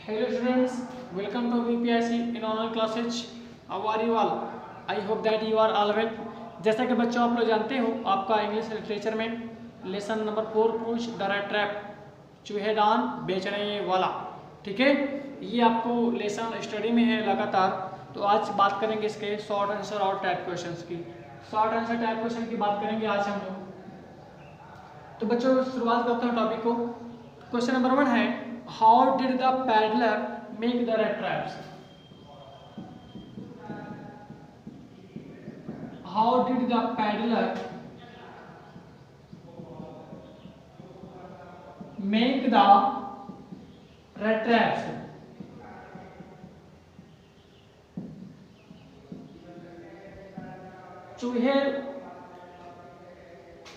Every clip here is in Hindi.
Hello students, welcome to VPIC in online classes. How are you all? I hope that you are all well. जैसा कि बच्चों आप लोग जानते हो, आपका इंग्लिश लिटरेचर में लेसन नंबर 4 पूछ डरा ट्रैप चूहेदान बेचने वाला, ठीक है। ये आपको लेसन स्टडी में है लगातार। तो आज बात करेंगे इसके शॉर्ट आंसर और टाइप क्वेश्चंस की। शॉर्ट आंसर टाइप क्वेश्चन की बात करेंगे आज हम लोग। तो बच्चों शुरुआत करते हैं टॉपिक को। क्वेश्चन नंबर 1 है, how did the peddler make the red traps? How did the peddler make the red traps? चूहे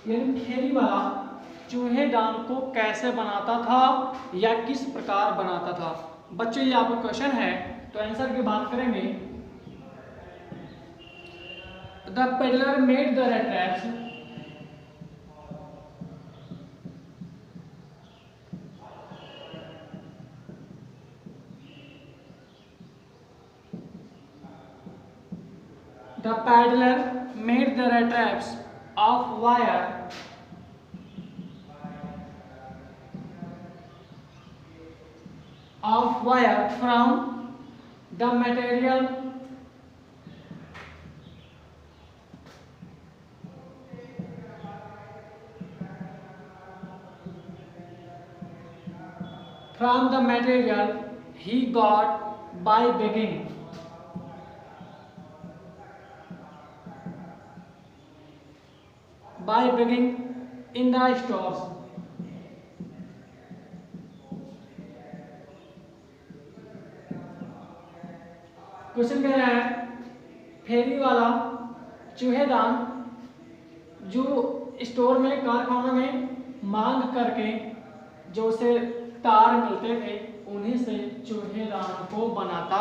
यानी खेरी वाला चूहेदान को कैसे बनाता था या किस प्रकार बनाता था? बच्चों ये आपका क्वेश्चन है, तो आंसर की बात करेंगे। The peddler made the red traps the peddler made the red traps of wire from the material he got by begging in the stores. Question कह रहा है, फेरी वाला चूहेदान जो स्टोर में कारखानों में मांग करके जो उसे तार मिलते थे उन्हीं से चूहेदान को बनाता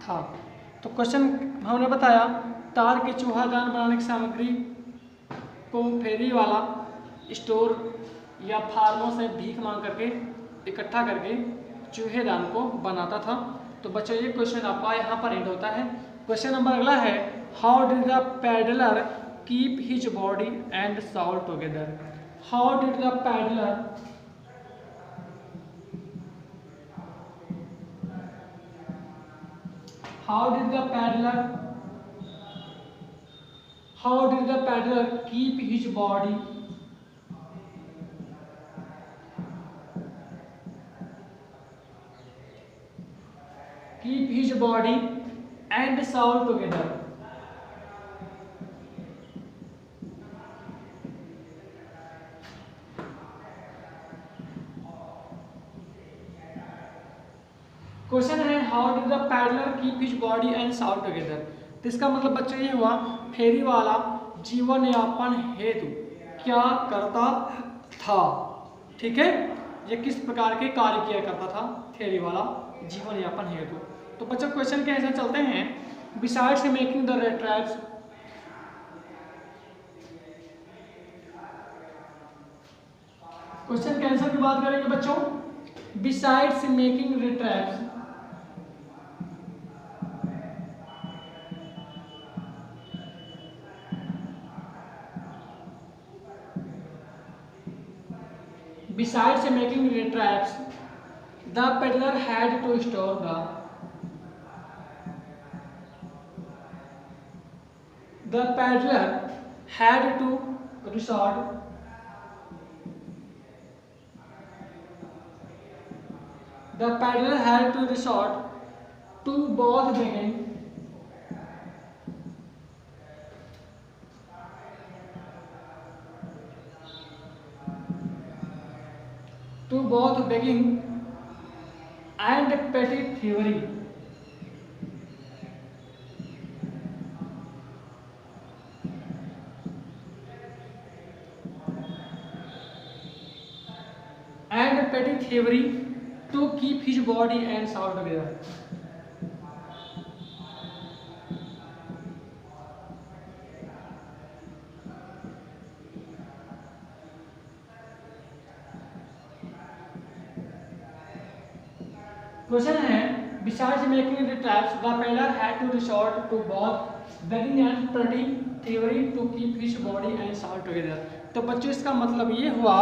था। तो क्वेश्चन हमने बताया, तार के चूहेदान बनाने की सामग्री को फेरी वाला स्टोर या फार्मों से भीख मांग करके इकट्ठा करके चूहेदान को बनाता था। तो बच्चों ये क्वेश्चन आपका यहाँ पर एंड होता है। क्वेश्चन नंबर अगला है, how did the peddler keep his body and soul together? How did the peddler keep his body and soul together? Question है, how did the peddler keep his body and soul together? तो इसका मतलब बच्चों ये हुआ, फेरी वाला जीवन यापन हेतु क्या करता था, ठीक है। ये किस प्रकार के कार्य किया करता था फेरी वाला जीवन यापन हेतु? तो बच्चों क्वेश्चन के ऐसे चलते हैं, besides making the red traps, question के आंसर की बात करेंगे बच्चों। Besides making red traps, besides making the traps, the peddler had to store the peddler had to resort to both begging and petty thievery. To keep his body and soul together. Question है besides making the traps the peddler had to resort to both begging and petty thievery to keep his body and soul together। तो बच्चों इसका मतलब ये हुआ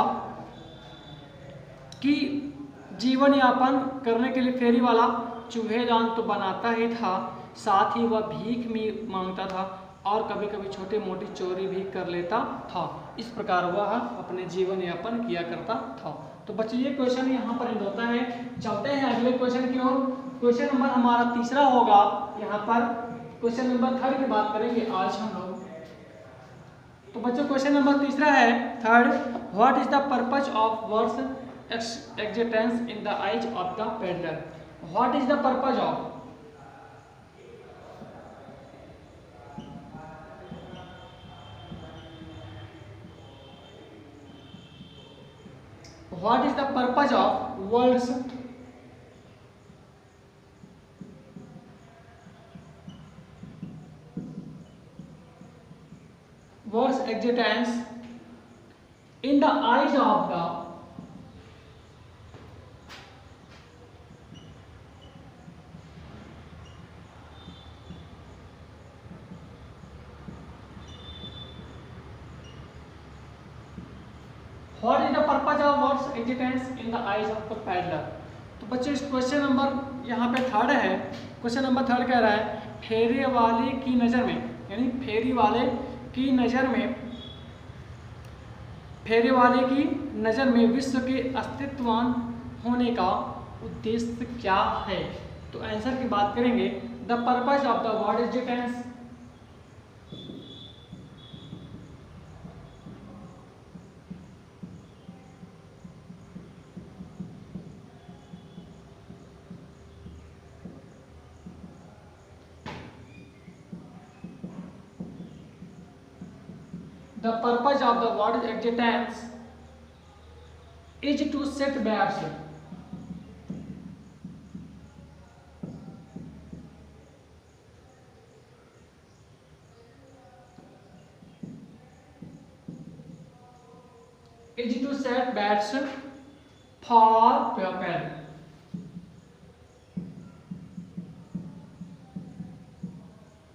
कि जीवन यापन करने के लिए फेरी वाला चूहेदान तो बनाता ही था, साथ ही वह भीख भी मांगता था और कभी कभी छोटी मोटी चोरी भी कर लेता था। इस प्रकार वह अपने जीवन यापन किया करता था। तो बच्चों ये क्वेश्चन यहाँ पर एंड होता है। चलते हैं अगले क्वेश्चन की ओर। क्वेश्चन नंबर हमारा तीसरा होगा। यहाँ पर क्वेश्चन नंबर 3 की बात करेंगे आज हम लोग। तो बच्चों क्वेश्चन नंबर तीसरा है 3rd, what is the purpose of words existence in the eyes of the peddler? What is the purpose of? What is the purpose of words existence in the eyes of the What is the purpose of words existence in the eyes of the peddler? तो बच्चों इस क्वेश्चन नंबर यहाँ पे 3rd है। क्वेश्चन नंबर 3rd कह रहा है फेरी वाले की नज़र में, यानी फेरी वाले की नज़र में, फेरी वाले की नज़र में विश्व के अस्तित्ववान होने का उद्देश्य क्या है? तो आंसर की बात करेंगे the purpose of the word existence The purpose of the word existence is to set babes for people.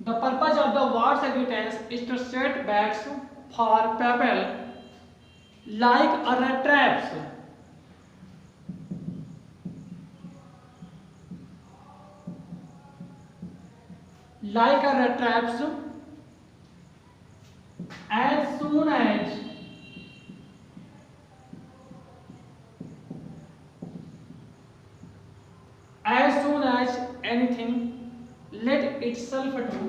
The purpose of the word's existence is to set babes for people like a rat traps. Like a rat traps, as soon as anything let itself to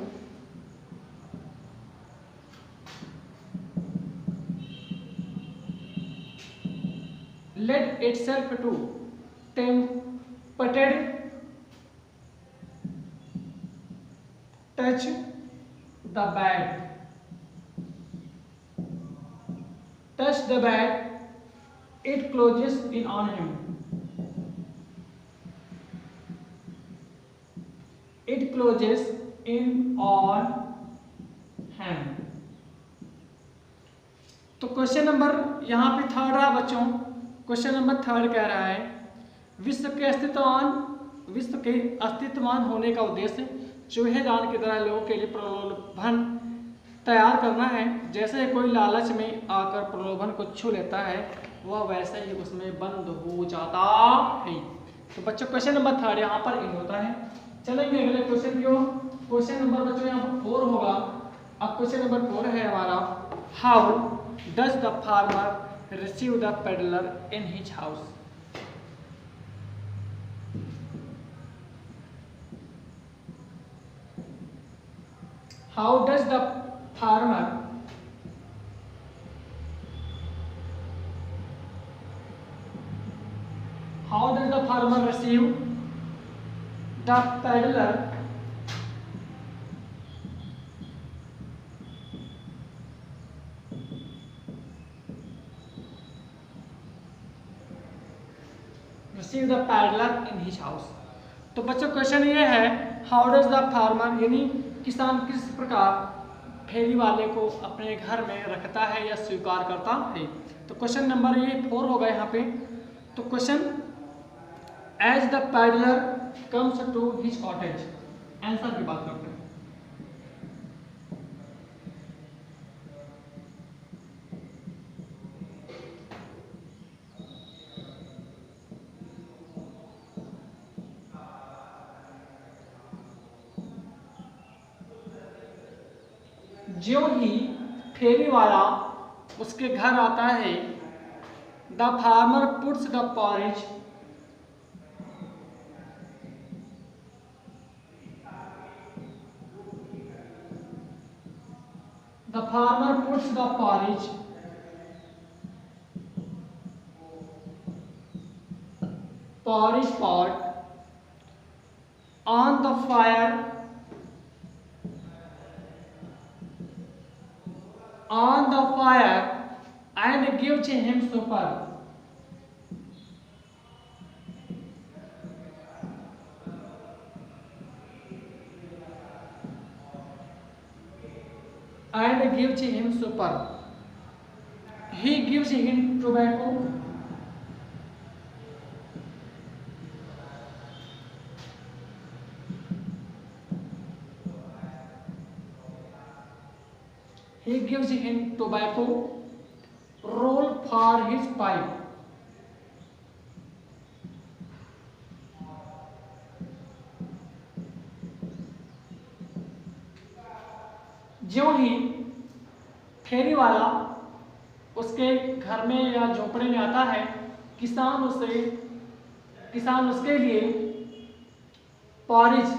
tempted touch the bag, it closes in on him. It closes in on him. तो क्वेश्चन नंबर यहाँ पे 3rd रहा बच्चों। क्वेश्चन नंबर 3rd कह रहा है विश्व के अस्तित्ववान होने का उद्देश्य चूहेदान की तरह लोगों के लिए प्रलोभन तैयार करना है। जैसे कोई लालच में आकर प्रलोभन को छू लेता है वह वैसे ही उसमें बंद हो जाता है। तो बच्चों क्वेश्चन नंबर 3rd यहाँ पर इन होता है। चलेंगे अगले क्वेश्चन की ओर। क्वेश्चन नंबर बच्चों यहाँ पर 4 होगा। अब क्वेश्चन नंबर 4 है हमारा how does the farmer receive the peddler in his house. How does the farmer receive the peddler in his house। तो बच्चों क्वेश्चन ये है हाउ डज द फार्मर यानी किसान किस प्रकार फेरी वाले को अपने घर में रखता है या स्वीकार करता है। तो क्वेश्चन नंबर ये 4 होगा यहाँ पे। तो question as the peddler comes to his cottage. Answer की बात करते हैं। ज्यों ही फेरी वाला उसके घर आता है, the farmer puts the porridge porridge pot on the fire and gives him supper. And gives him supper. He gives him tobacco. He gives him tobacco, roll for his pipe. ज्यों ही फेरी वाला उसके घर में या झोपड़े में आता है, किसान उसके लिए पॉरिज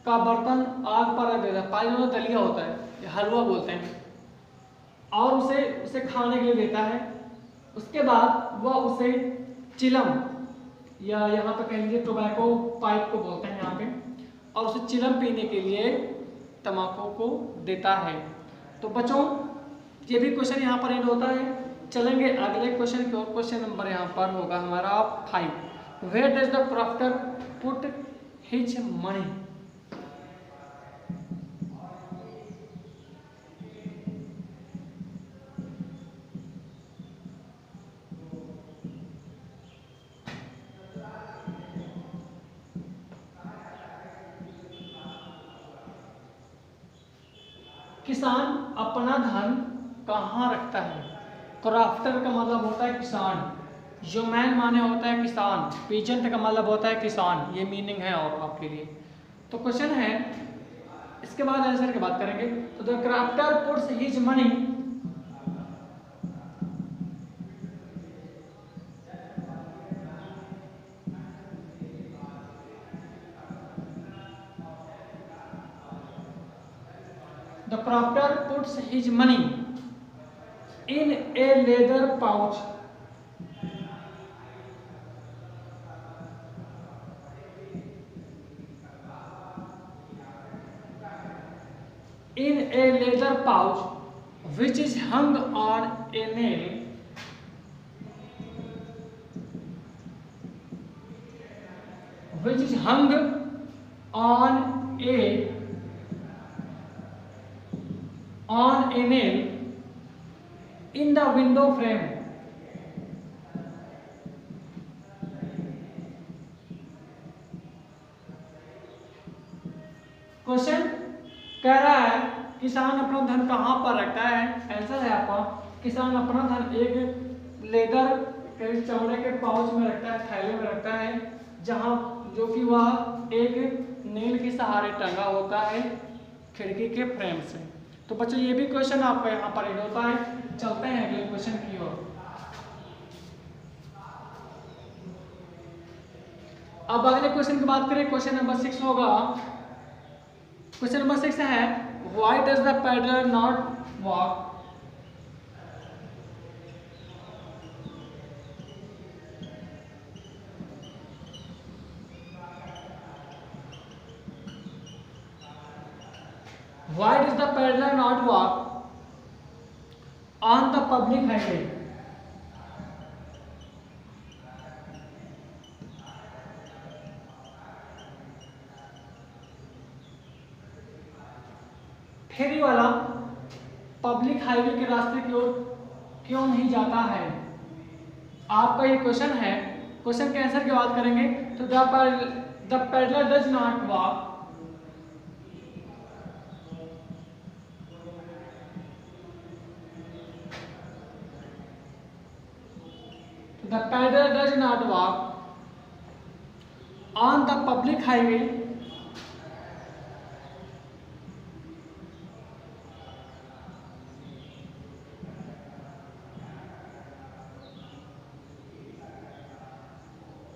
का बर्तन आग पर रख देता है। पारिज में दलिया होता है, हलवा बोलते हैं, और उसे खाने के लिए देता है। उसके बाद वह उसे चिलम या यहाँ पे कह लीजिए टोबैको पाइप को बोलते हैं यहाँ पे, और उसे चिलम पीने के लिए तम्बाकू को देता है। तो बच्चों ये भी क्वेश्चन यहाँ पर एंड होता है। चलेंगे अगले क्वेश्चन की ओर। क्वेश्चन नंबर यहाँ पर होगा हमारा 5। Where does the profiteer put his money? किसान अपना धन कहाँ रखता है? क्राफ्टर का मतलब होता है किसान, ह्यूमैन माने होता है किसान, पीजेंट का मतलब होता है किसान। ये मीनिंग है और आपके लिए। तो क्वेश्चन है, इसके बाद आंसर की बात करेंगे। तो the crafter puts his money in a leather pouch which is hung on a nail in the window frame. Question कह रहा है किसान अपना धन कहाँ पर रखता है? आंसर है आपका, किसान अपना धन एक लेदर के चमड़े के पाउच में रखता है, थैले में रखता है, जहाँ जो कि वह एक नील के सहारे टंगा होता है खिड़की के फ्रेम से। तो बच्चों ये भी क्वेश्चन आपका यहाँ पर एड होता है। चलते हैं अगले क्वेश्चन की ओर। अब अगले क्वेश्चन की बात करें, क्वेश्चन नंबर 6 होगा। क्वेश्चन नंबर 6 है, why does the peddler not walk? Why does the peddler not walk on the public highway? फेरी वाला पब्लिक हाईवे के रास्ते की ओर क्यों नहीं जाता है? आपका ये क्वेश्चन है क्वेश्चन के आंसर की बात करेंगे तो the peddler does not walk the peddler does not walk on the public highway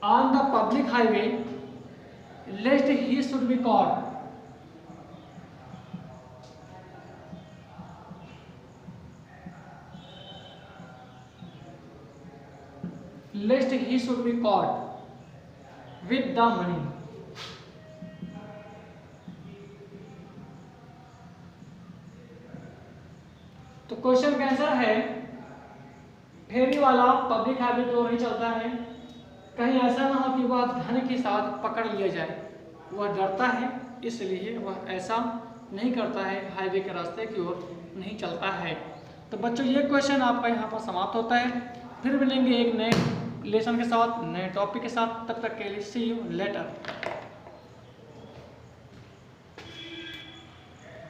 on the public highway lest he should be caught with the money। तो क्वेश्चन का आंसर है फेरी वाला पब्लिक हाईवे की ओर ही चलता है, कहीं ऐसा ना हो कि वह धन के साथ पकड़ लिया जाए। वह डरता है इसलिए वह ऐसा नहीं करता है, हाईवे के रास्ते की ओर नहीं चलता है। तो बच्चों ये क्वेश्चन आपका यहाँ पर समाप्त होता है। फिर मिलेंगे एक नए लेसन के साथ, नए टॉपिक के साथ। तब तक के लिए सी यू लेटर।